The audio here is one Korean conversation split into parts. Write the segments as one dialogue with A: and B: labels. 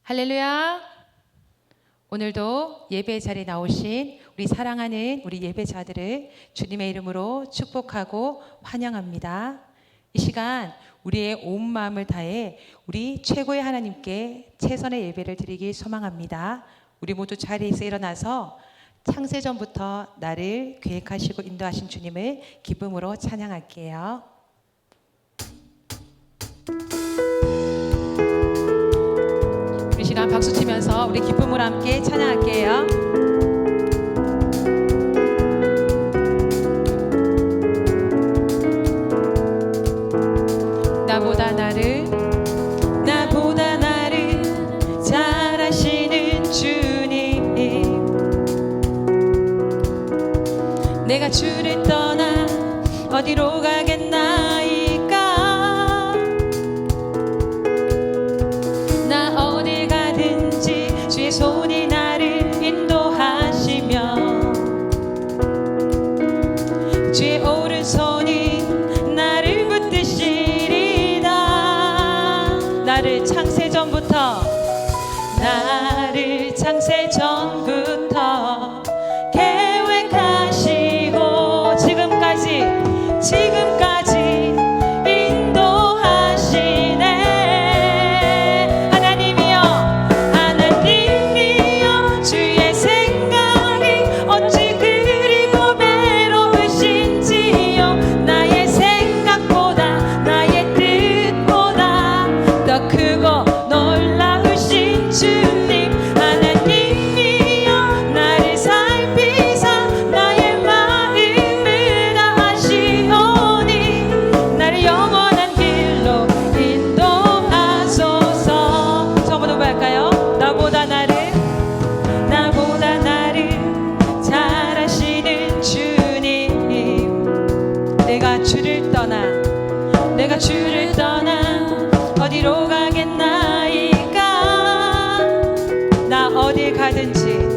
A: 할렐루야. 오늘도 예배 자리에 나오신 우리 사랑하는 우리 예배자들을 주님의 이름으로 축복하고 환영합니다. 이 시간 우리의 온 마음을 다해 우리 최고의 하나님께 최선의 예배를 드리기 소망합니다. 우리 모두 자리에서 일어나서 창세전부터 나를 계획하시고 인도하신 주님을 기쁨으로 찬양할게요. 우리 시간 박수 치면서 우리 기쁨으로 함께 찬양할게요. 나보다 나를 잘 아시는 주님, 내가 주를 떠나 어디로 가겠나이까. 나 어딜 가든지 주의 손이 나를 인도하시며 주의 오른손이 나를 붙드시리다. 나를 창세전부터 계획하시고 지금까지 인도하시네. 하나님이여 주의 생각이 어찌 그리 고배로우신지요. 나의 생각보다 나의 뜻보다 더 크고 놀라우신 주님, 하나님이여 나를 살피사 나의 마음을 다하시오니 나를 영원한 길로 인도하소서. 처음부터 할까요? 나보다 나를 잘 아시는 주님, 내가 주를 떠나 어디로 가겠나이까. 나 어딜 가든지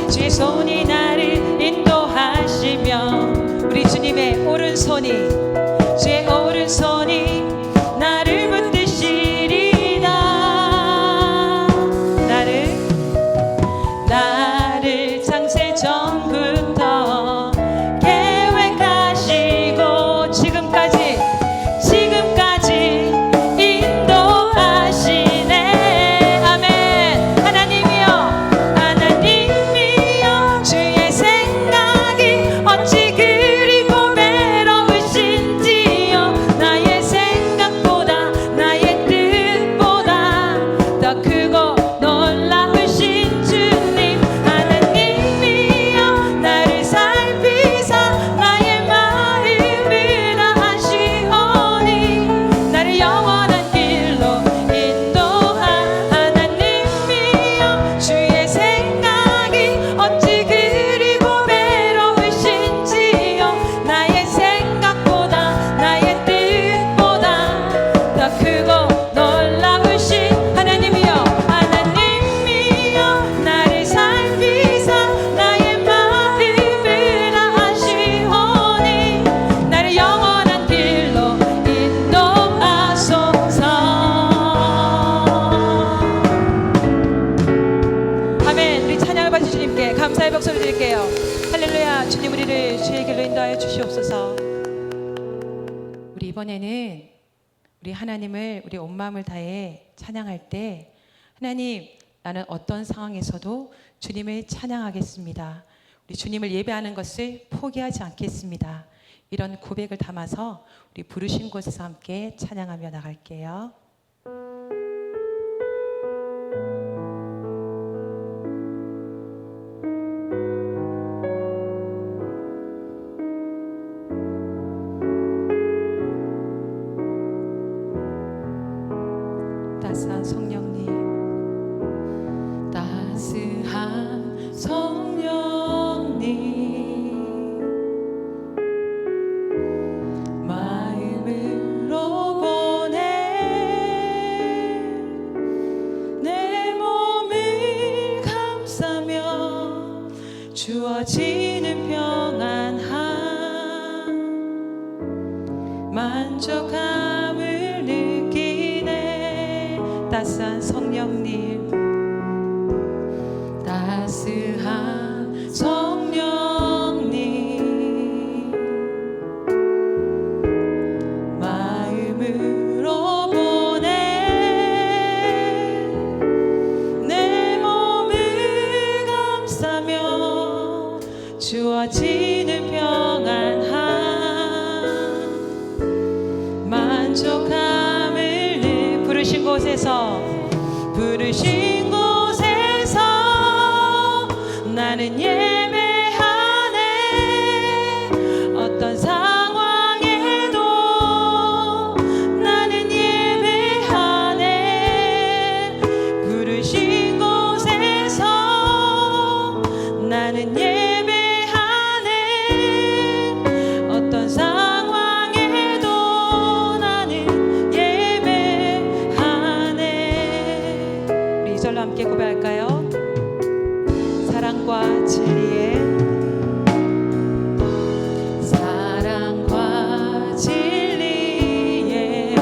A: 주의 손이 나를 인도하시며 우리 주님의 주의 오른손이 나를 붙드시리다. 나를 창세전부터 계획하시고 지금까지 인도하시네. 아멘. 하나님이여 주의 생각이 어찌 그리 고배로우신지요. 나의 생각보다 나의 뜻보다 더 크고 놀라우신 주님, 하나님이여 나를 살피사 나의 마음을 다하시오니 나를 영원한 길로 하나님이여 주의 생각이 어찌 그리 고배로우신지요. 나의 생각보다 나의 뜻보다 더 크고 놀라우신 하나님이여 나를 살피사 나의 마음을 다하시오니 나를 영원한 길로 인도하소서. 아멘. 우리 찬양을 받으신 주님께 감사의 박수를 드릴게요. 할렐루야. 주님 우리를 주의 길로 인도하여 주시옵소서. 우리 이번에는 우리 하나님을 우리 온 마음을 다해 찬양할 때, 하나님 나는 어떤 상황에서도 주님을 찬양하겠습니다. 우리 주님을 예배하는 것을 포기하지 않겠습니다. 이런 고백을 담아서 우리 부르신 곳에서 함께 찬양하며 나갈게요. 따스한 성령님 마음으로 보내 내 몸을 감싸며 주어지는 평안함 만족함을 느끼네. 따스한 성령님, 따스한 성령님, 마음으로 보내 내 몸을 감싸며 주어지는 평안함, 만족함을 부르신 곳에서 나는 예배하네. 어떤 상황에도 나는 예배하네. 부르신 곳에서 나는 예배하네. 어떤 상황에도 나는 예배하네. 우리 이 절로 함께 고백할까요? 사랑과 진리에, 사랑과 진리에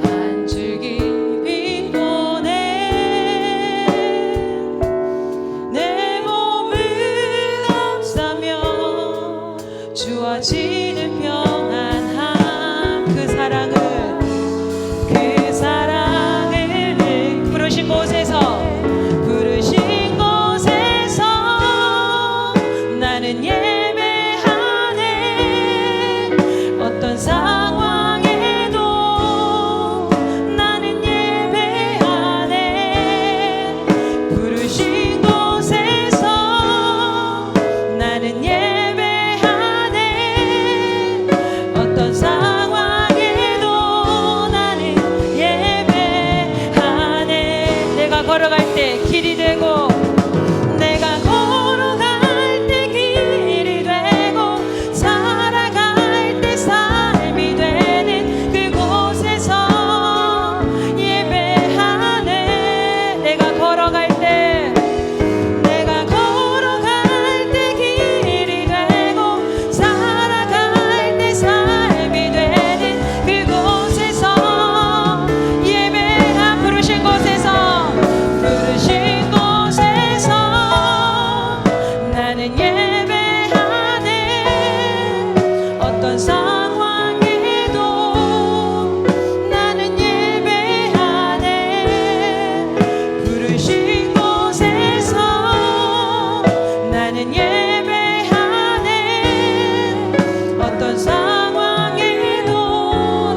A: 한 줄기 빛 보내 내 몸을 감싸며 주어지는 평안함, 그 사랑을 부르신 곳에서 나는 예배하네. 어떤 상황에도 나는 예배하네. 부르신 곳에서 나는 예배하네. 어떤 상황에도 나는 예배하네. 내가 걸어갈 때 길이 되고, 내가 걸어갈 때 길이 되고, 살아갈 때 삶이 되는 그곳에서 예배하네. 내가 걸어갈 때 길이 되고, 살아갈 때 삶이 되는 그곳에서 예배한, 부르신 곳에서 나는 예배하네. 어떤 상황에도 나는 예배하네. 부르신 곳에서 나는 예배하네. 어떤 상황에도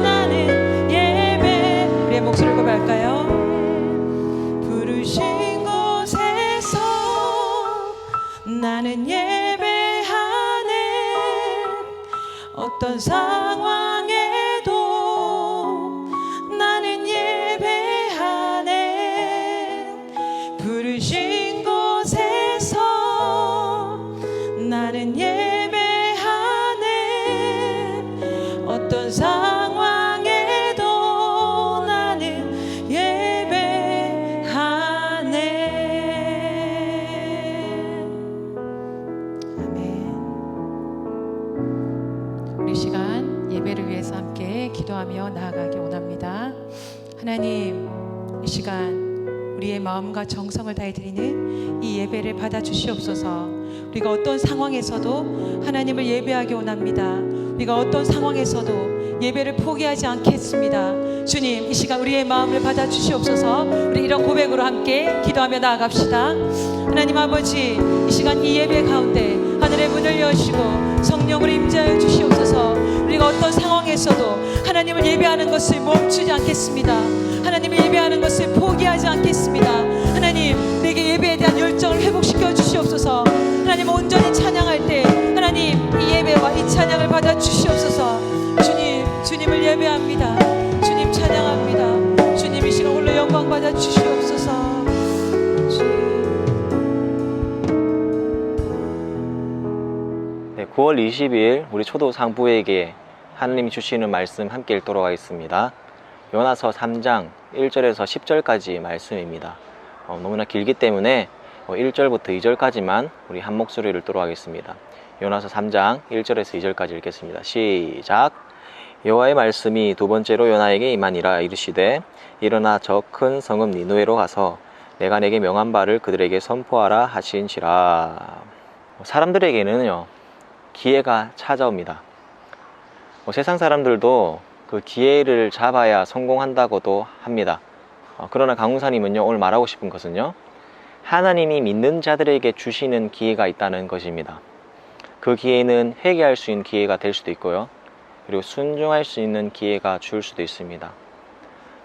A: 나는 예배. 우리의 목소리를 고백할까요? 부르신 곳에서 나는 예배하네. 어떤 상황에도 나는 예배하네. 부르신 곳에서 나는 예배하네. 어떤 상황에도 나는 예배하네. 우리 시간 예배를 위해서 함께 기도하며 나아가기 원합니다. 하나님, 이 시간 우리의 마음과 정성을 다해 드리는 이 예배를 받아 주시옵소서. 우리가 어떤 상황에서도 하나님을 예배하기 원합니다. 우리가 어떤 상황에서도 예배를 포기하지 않겠습니다. 주님, 이 시간 우리의 마음을 받아 주시옵소서. 우리 이런 고백으로 함께 기도하며 나아갑시다. 하나님 아버지, 이 시간 이 예배 가운데 하늘의 문을 여시고 성령으로 임재하여 주시옵소서. 우리가 어떤 상황에서도 하나님을 예배하는 것을 멈추지 않겠습니다. 하나님을 예배하는 것을 포기하지 않겠습니다. 하나님, 내게 예배에 대한 열정을 회복시켜 주시옵소서. 하나님, 온전히 찬양할 때 하나님 이 예배와 이 찬양을 받아 주시옵소서. 주님을 예배합니다. 주님 찬양합니다. 주님 이 시간 홀로 영광 받아 주시옵소서.
B: 네, 9월 20일 우리 초도 상부에게 하나님이 주시는 말씀 함께 읽도록 하겠습니다. 요나서 3장 1절에서 10절까지 말씀입니다. 너무나 길기 때문에 1절부터 2절까지만 우리 한 목소리를 읽도록 하겠습니다. 요나서 3장 1절에서 2절까지 읽겠습니다. 시작. 여호와의 말씀이 두 번째로 요나에게 임하니라. 이르시되 일어나 저 큰 성읍 니느웨로 가서 내가 내게 명한 바를 그들에게 선포하라 하신지라. 사람들에게는요, 기회가 찾아옵니다. 세상 사람들도 그 기회를 잡아야 성공한다고도 합니다. 그러나 강훈사님은요, 오늘 말하고 싶은 것은요, 하나님이 믿는 자들에게 주시는 기회가 있다는 것입니다. 그 기회는 회개할 수 있는 기회가 될 수도 있고요, 그리고 순종할 수 있는 기회가 줄 수도 있습니다.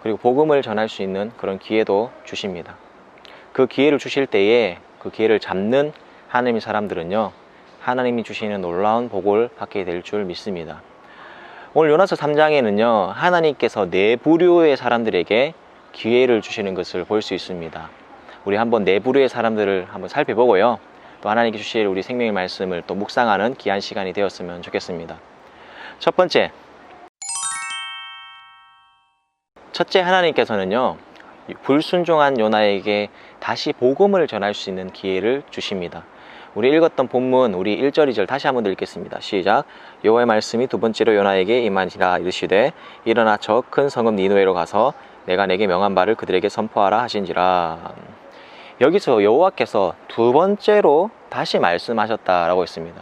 B: 그리고 복음을 전할 수 있는 그런 기회도 주십니다. 그 기회를 주실 때에 그 기회를 잡는 하나님의 사람들은요, 하나님이 주시는 놀라운 복을 받게 될 줄 믿습니다. 오늘 요나서 3장에는요, 하나님께서 네 부류의 사람들에게 기회를 주시는 것을 볼 수 있습니다. 우리 한번 네 부류의 사람들을 한번 살펴보고요, 또 하나님께 주실 우리 생명의 말씀을 또 묵상하는 귀한 시간이 되었으면 좋겠습니다. 첫 번째, 첫째, 하나님께서는요, 불순종한 요나에게 다시 복음을 전할 수 있는 기회를 주십니다. 우리 읽었던 본문, 우리 1절 2절 다시 한번 읽겠습니다. 시작. 여호와의 말씀이 두 번째로 요나에게 임하니라. 이르시되 일어나 저 큰 성읍 니느웨로 가서 내가 내게 명한 바를 그들에게 선포하라 하신지라. 여기서 여호와께서 두 번째로 다시 말씀하셨다라고 했습니다.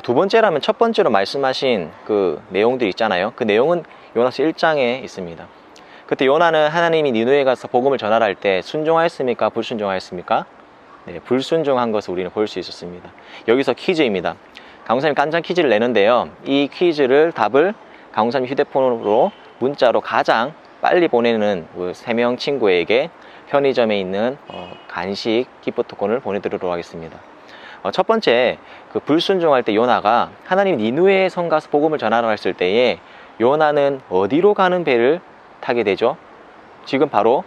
B: 두 번째라면 첫 번째로 말씀하신 그 내용들 있잖아요. 그 내용은 요나서 1장에 있습니다. 그때 요나는 하나님이 니느웨에 가서 복음을 전하라 할 때 순종하였습니까? 불순종하였습니까? 네, 불순종한 것을 우리는 볼 수 있었습니다. 여기서 퀴즈입니다. 강훈사님 깜짝 퀴즈를 내는데요, 이 퀴즈를 답을 강훈사님 휴대폰으로 문자로 가장 빨리 보내는 그 3명 친구에게 편의점에 있는 간식 기프트콘을 보내드리도록 하겠습니다. 첫 번째, 그 불순종할 때 요나가 하나님 니느웨에 성 가서 복음을 전하러 했을 때에 요나는 어디로 가는 배를 타게 되죠? 지금 바로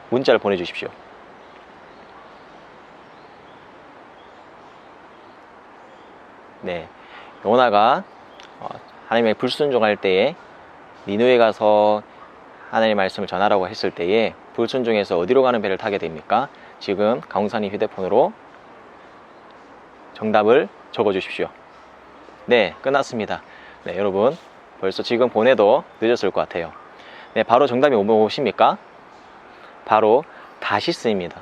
B: 문자를 보내주십시오. 네, 요나가 하나님의 불순종할 때에 니느웨에 가서 하나님의 말씀을 전하라고 했을 때에 불순종해서 어디로 가는 배를 타게 됩니까? 지금 강훈사님 휴대폰으로 정답을 적어 주십시오. 네, 끝났습니다. 네, 여러분 벌써 지금 보내도 늦었을 것 같아요. 네, 바로 정답이 무엇입니까? 바로 다시스입니다.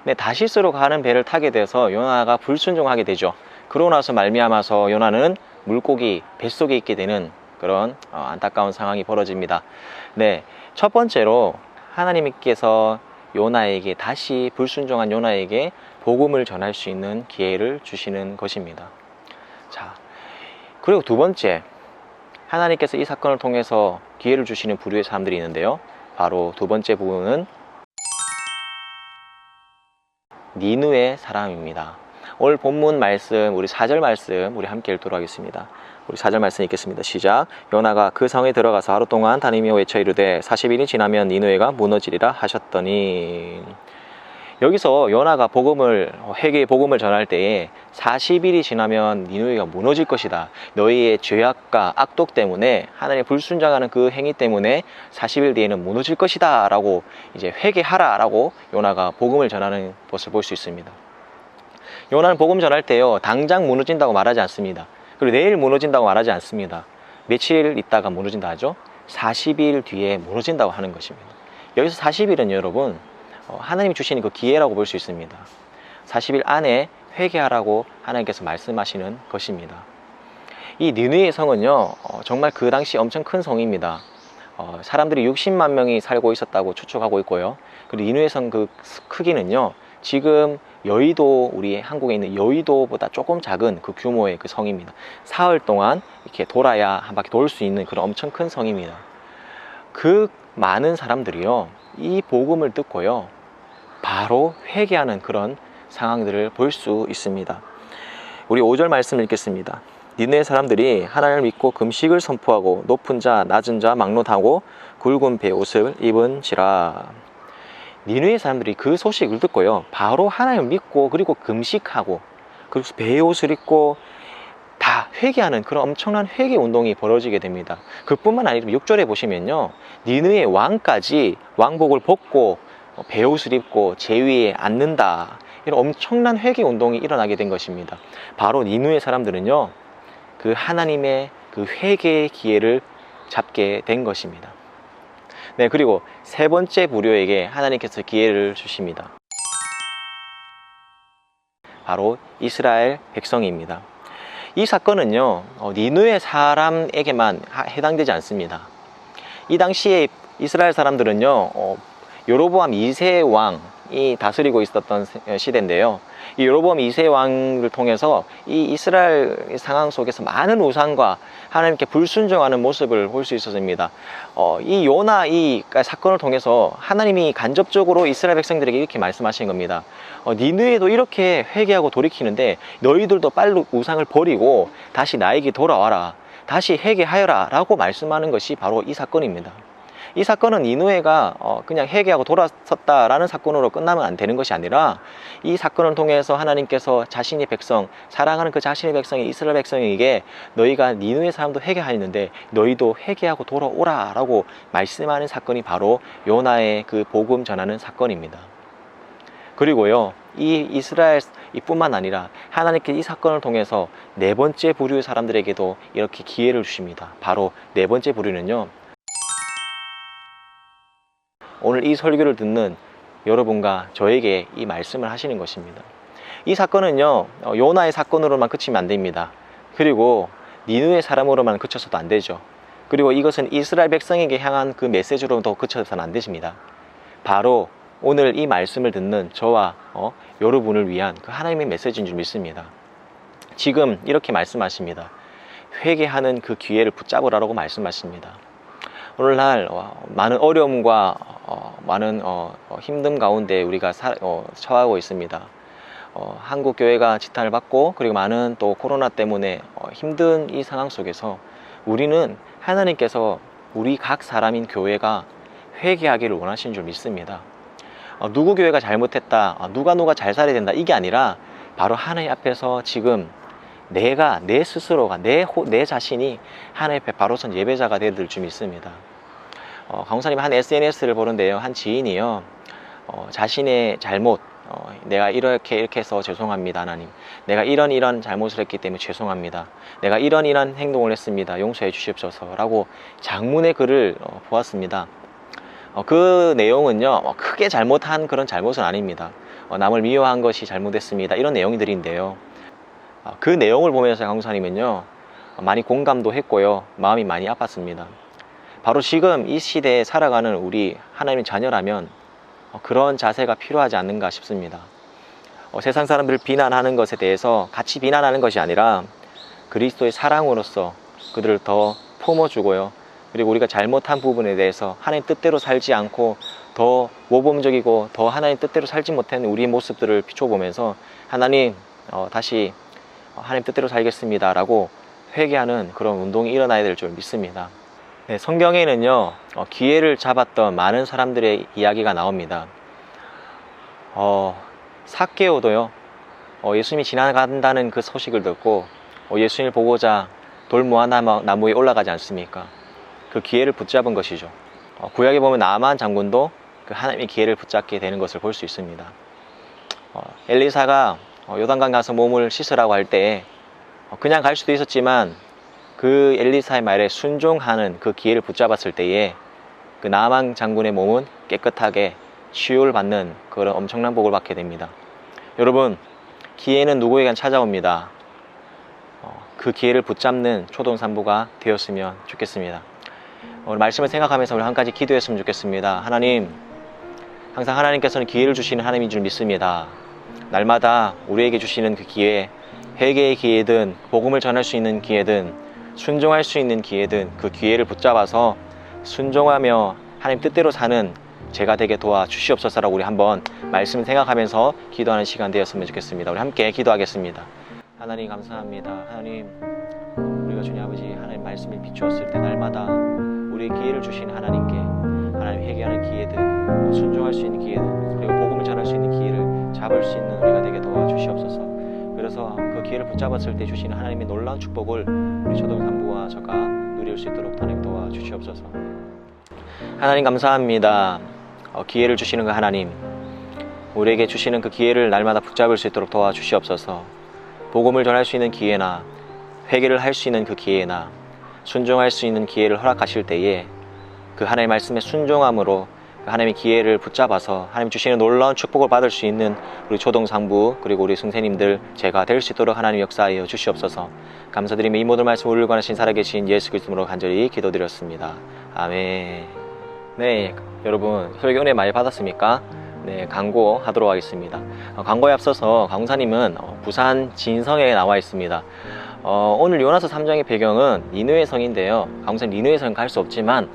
B: 네, 다시스로 가는 배를 타게 돼서 요나가 불순종하게 되죠. 그러고 나서 말미암아서 요나는 물고기 뱃속에 있게 되는 그런 안타까운 상황이 벌어집니다. 네, 첫 번째로 하나님께서 요나에게, 다시 불순종한 요나에게 복음을 전할 수 있는 기회를 주시는 것입니다. 자, 그리고 두 번째, 하나님께서 이 사건을 통해서 기회를 주시는 부류의 사람들이 있는데요, 바로 두 번째 부분은 니느웨 사람입니다. 오늘 본문 말씀, 우리 4절 말씀 우리 함께 읽도록 하겠습니다. 우리 4절 말씀 읽겠습니다. 시작. 요나가 그 성에 들어가서 하루 동안 다니며 외쳐 이르되 40일이 지나면 니느웨가 무너지리라 하셨더니, 여기서 요나가 회개의 복음을 전할 때에 40일이 지나면 니느웨가 무너질 것이다. 너희의 죄악과 악독 때문에, 하나님의 불순종하는 그 행위 때문에 40일 뒤에는 무너질 것이다 라고 이제 회개하라 라고 요나가 복음을 전하는 것을 볼 수 있습니다. 요나는 복음 전할 때요, 당장 무너진다고 말하지 않습니다. 그리고 내일 무너진다고 말하지 않습니다. 며칠 있다가 무너진다 하죠. 40일 뒤에 무너진다고 하는 것입니다. 여기서 40일은 여러분, 하나님이 주시는 그 기회라고 볼 수 있습니다. 40일 안에 회개하라고 하나님께서 말씀하시는 것입니다. 이 니느웨 성은요, 정말 그 당시 엄청 큰 성입니다. 사람들이 60만 명이 살고 있었다고 추측하고 있고요. 그리고 니느웨 성 그 크기는요, 지금 여의도, 우리 한국에 있는 여의도보다 조금 작은 그 규모의 그 성입니다. 사흘 동안 이렇게 돌아야 한 바퀴 돌 수 있는 그런 엄청 큰 성입니다. 그 많은 사람들이요, 이 복음을 듣고요, 바로 회개하는 그런 상황들을 볼 수 있습니다. 우리 5절 말씀 읽겠습니다. 니느웨 사람들이 하나님을 믿고 금식을 선포하고 높은 자 낮은 자 막론하고 굵은 베옷을 입은지라. 니느웨 사람들이 그 소식을 듣고요, 바로 하나님을 믿고, 그리고 금식하고, 그리고 베옷을 입고 다 회개하는 그런 엄청난 회개 운동이 벌어지게 됩니다. 그뿐만 아니라 6절에 보시면요, 니느웨 왕까지 왕복을 벗고 베옷을 입고 제위에 앉는다, 이런 엄청난 회개 운동이 일어나게 된 것입니다. 바로 니느웨 사람들은요, 그 하나님의 그 회개의 기회를 잡게 된 것입니다. 네, 그리고 세 번째 부류에게 하나님께서 기회를 주십니다. 바로 이스라엘 백성입니다. 이 사건은요, 니느웨 사람에게만 해당되지 않습니다. 이 당시에 이스라엘 사람들은요, 여로보암 2세 왕이 다스리고 있었던 시대인데요. 이 여로보암 2세 왕을 통해서 이 이스라엘 상황 속에서 많은 우상과 하나님께 불순종하는 모습을 볼 수 있었습니다. 이 요나 이 사건을 통해서 하나님이 간접적으로 이스라엘 백성들에게 이렇게 말씀하신 겁니다. 니느웨도 이렇게 회개하고 돌이키는데 너희들도 빨리 우상을 버리고 다시 나에게 돌아와라, 다시 회개하여라 라고 말씀하는 것이 바로 이 사건입니다. 이 사건은 니느웨가 그냥 회개하고 돌아섰다라는 사건으로 끝나면 안 되는 것이 아니라 이 사건을 통해서 하나님께서 자신의 백성, 사랑하는 그 자신의 백성이 이스라엘 백성에게 너희가 니느웨 사람도 회개하였는데 너희도 회개하고 돌아오라 라고 말씀하는 사건이 바로 요나의 그 복음 전하는 사건입니다. 그리고요, 이 이스라엘 이뿐만 아니라 하나님께 이 사건을 통해서 네 번째 부류의 사람들에게도 이렇게 기회를 주십니다. 바로 네 번째 부류는요, 오늘 이 설교를 듣는 여러분과 저에게 이 말씀을 하시는 것입니다. 이 사건은요, 요나의 사건으로만 그치면 안 됩니다. 그리고 니느웨 사람으로만 그쳐서도 안 되죠. 그리고 이것은 이스라엘 백성에게 향한 그 메시지로도 그쳐서는 안 되십니다. 바로 오늘 이 말씀을 듣는 저와 여러분을 위한 그 하나님의 메시지인 줄 믿습니다. 지금 이렇게 말씀하십니다. 회개하는 그 기회를 붙잡으라고 말씀하십니다. 오늘날 많은 어려움과 많은 힘듦 가운데 우리가 처하고 있습니다. 한국 교회가 지탄을 받고 그리고 많은 또 코로나 때문에 힘든 이 상황 속에서 우리는 하나님께서 우리 각 사람인 교회가 회개하기를 원하시는 줄 믿습니다. 누구 교회가 잘못했다, 누가 잘 살아야 된다, 이게 아니라 바로 하나님 앞에서 지금 내가 내 스스로가 내 자신이 하나님 앞에 바로선 예배자가 되어야 될 줄 믿습니다. 강사님 한 SNS를 보는데요, 한 지인이요, 자신의 잘못, 내가 이렇게 해서 죄송합니다 하나님, 내가 이런 잘못을 했기 때문에 죄송합니다, 내가 이런 행동을 했습니다, 용서해 주시옵소서 라고 장문의 글을 보았습니다. 그 내용은요, 크게 잘못한 그런 잘못은 아닙니다. 남을 미워한 것이 잘못했습니다, 이런 내용들인데요, 그 내용을 보면서 강사님은요, 많이 공감도 했고요, 마음이 많이 아팠습니다. 바로 지금 이 시대에 살아가는 우리 하나님의 자녀라면 그런 자세가 필요하지 않는가 싶습니다. 세상 사람들을 비난하는 것에 대해서 같이 비난하는 것이 아니라 그리스도의 사랑으로서 그들을 더 품어주고요, 그리고 우리가 잘못한 부분에 대해서 하나님 뜻대로 살지 않고 더 모범적이고 더 하나님 뜻대로 살지 못한 우리의 모습들을 비춰보면서 하나님 다시 하나님 뜻대로 살겠습니다 라고 회개하는 그런 운동이 일어나야 될 줄 믿습니다. 네, 성경에는요, 기회를 잡았던 많은 사람들의 이야기가 나옵니다. 삭개오도요, 예수님이 지나간다는 그 소식을 듣고 예수님을 보고자 돌무화나무에 올라가지 않습니까? 그 기회를 붙잡은 것이죠. 구약에 보면 나아만 장군도 그 하나님의 기회를 붙잡게 되는 것을 볼 수 있습니다. 엘리사가 요단강 가서 몸을 씻으라고 할 때 그냥 갈 수도 있었지만 그 엘리사의 말에 순종하는 그 기회를 붙잡았을 때에 그 나아만 장군의 몸은 깨끗하게 치유를 받는 그런 엄청난 복을 받게 됩니다. 여러분, 기회는 누구에겐 찾아옵니다. 그 기회를 붙잡는 초동산부가 되었으면 좋겠습니다. 오늘 말씀을 생각하면서 우리 한 가지 기도했으면 좋겠습니다. 하나님, 항상 하나님께서는 기회를 주시는 하나님인 줄 믿습니다. 날마다 우리에게 주시는 그 기회, 회개의 기회든 복음을 전할 수 있는 기회든 순종할 수 있는 기회든 그 기회를 붙잡아서 순종하며 하나님 뜻대로 사는 제가 되게 도와주시옵소서라고 우리 한번 말씀을 생각하면서 기도하는 시간 되었으면 좋겠습니다. 우리 함께 기도하겠습니다. 하나님 감사합니다. 하나님, 우리가 주님 아버지 하나님 말씀을 비추었을 때 날마다 우리의 기회를 주시는 하나님께 하나님 회개하는 기회든 순종할 수 있는 기회든 그리고 복음을 전할 수 있는 기회를 잡을 수 있는 우리가 되게 도와주시옵소서. 그래서 그 기회를 붙잡았을 때 주시는 하나님의 놀라운 축복을 우리 초동산부와 저가 누릴 수 있도록 하나님 도와주시옵소서. 하나님 감사합니다. 기회를 주시는 그 하나님, 우리에게 주시는 그 기회를 날마다 붙잡을 수 있도록 도와주시옵소서. 복음을 전할 수 있는 기회나 회개를 할 수 있는 그 기회나 순종할 수 있는 기회를 허락하실 때에 그 하나님의 말씀에 순종함으로 그 하나님의 기회를 붙잡아서 하나님 주시는 놀라운 축복을 받을 수 있는 우리 초동상부 그리고 우리 선생님들 제가 될 수 있도록 하나님 역사하여 주시옵소서. 감사드리며 이 모든 말씀 울고 하신 살아계신 예수 그리스도로 간절히 기도드렸습니다. 아멘. 네, 여러분 설교 은혜 많이 받았습니까? 네, 광고하도록 하겠습니다. 광고에 앞서서 강사님은 부산 진성에 나와 있습니다. 오늘 요나서 3장의 배경은 니느웨 성인데요. 강사님 니느웨 성 갈 수 없지만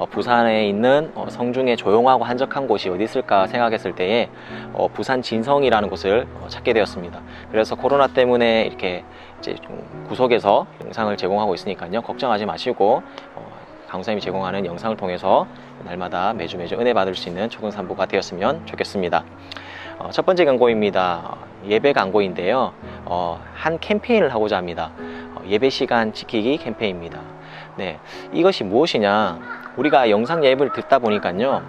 B: 부산에 있는 성 중에 조용하고 한적한 곳이 어디 있을까 생각했을 때에 부산 진성이라는 곳을 찾게 되었습니다. 그래서 코로나 때문에 이렇게 이제 좀 구석에서 영상을 제공하고 있으니까요. 걱정하지 마시고 강사님이 제공하는 영상을 통해서 날마다 매주 은혜 받을 수 있는 초등산부가 되었으면 좋겠습니다. 첫 번째 광고입니다. 예배 광고인데요. 한 캠페인을 하고자 합니다. 예배 시간 지키기 캠페인입니다. 네, 이것이 무엇이냐? 우리가 영상 예배를 듣다 보니까요,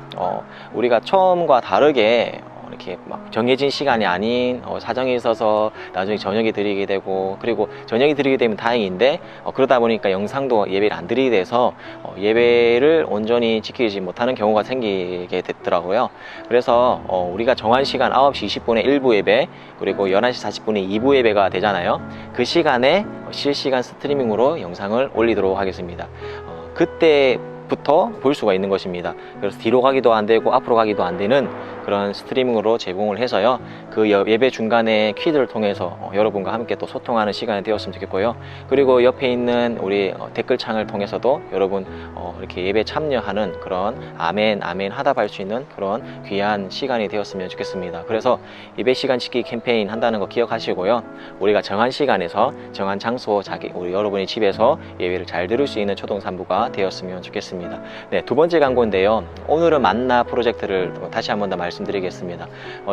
B: 우리가 처음과 다르게 이렇게 막 정해진 시간이 아닌 사정이 있어서 나중에 저녁에 드리게 되고, 그리고 저녁에 드리게 되면 다행인데 그러다 보니까 영상도 예배를 안 드리게 돼서 예배를 온전히 지키지 못하는 경우가 생기게 됐더라고요. 그래서 우리가 정한 시간 9시 20분에 1부 예배, 그리고 11시 40분에 2부 예배가 되잖아요. 그 시간에 실시간 스트리밍으로 영상을 올리도록 하겠습니다. 그때부터 볼 수가 있는 것입니다. 그래서 뒤로 가기도 안 되고 앞으로 가기도 안 되는 그런 스트리밍으로 제공을 해서요, 그 예배 중간에 퀴즈를 통해서 여러분과 함께 또 소통하는 시간이 되었으면 좋겠고요. 그리고 옆에 있는 우리 댓글창을 통해서도 여러분 이렇게 예배 참여하는 그런 아멘 하답할 수 있는 그런 귀한 시간이 되었으면 좋겠습니다. 그래서 예배 시간 지키기 캠페인 한다는 거 기억하시고요. 우리가 정한 시간에서 정한 장소, 우리 여러분이 집에서 예배를 잘 들을 수 있는 초동산부가 되었으면 좋겠습니다. 네, 두 번째 광고인데요. 오늘은 만나 프로젝트를 다시 한 번 더 말씀드리겠습니다.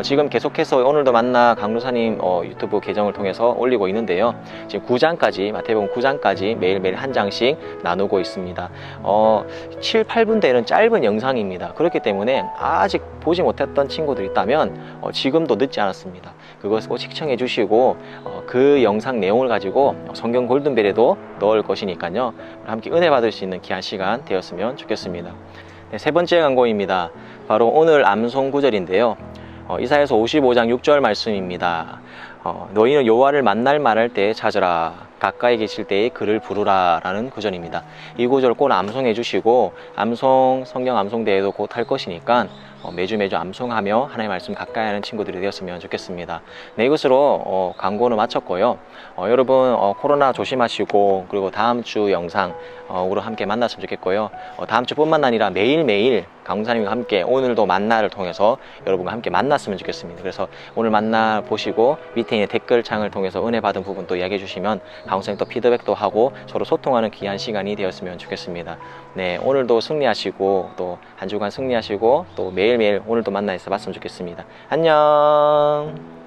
B: 지금 계속해서 오늘도 만나 강루사님 유튜브 계정을 통해서 올리고 있는데요. 지금 9장까지, 마태복음 9장까지 매일매일 한 장씩 나누고 있습니다. 7, 8분 되는 짧은 영상입니다. 그렇기 때문에 아직 보지 못했던 친구들이 있다면 지금도 늦지 않았습니다. 그것을 꼭 시청해 주시고 그 영상 내용을 가지고 성경 골든벨에도 넣을 것이니까요. 함께 은혜 받을 수 있는 귀한 시간 되었으면 좋겠습니다. 네, 세 번째 광고입니다. 바로 오늘 암송 구절인데요. 이사야서 55장 6절 말씀입니다. 너희는 여호와를 만날 말할 때 찾으라. 가까이 계실 때에 그를 부르라 라는 구절입니다. 이 구절 꼭 암송해 주시고 성경 암송대회도 곧 할 것이니까 매주 암송하며 하나님의 말씀 가까이 하는 친구들이 되었으면 좋겠습니다. 네, 이것으로 광고는 마쳤고요. 여러분 코로나 조심하시고, 그리고 다음 주 영상으로 함께 만났으면 좋겠고요. 다음 주뿐만 아니라 매일매일 강사님과 함께 오늘도 만나를 통해서 여러분과 함께 만났으면 좋겠습니다. 그래서 오늘 만나 보시고 밑에 있는 댓글창을 통해서 은혜 받은 부분도 이야기해 주시면 강사님 또 피드백도 하고 서로 소통하는 귀한 시간이 되었으면 좋겠습니다. 네, 오늘도 승리하시고 또 한 주간 승리하시고 또 매일매일 오늘도 만나서 봤으면 좋겠습니다. 안녕.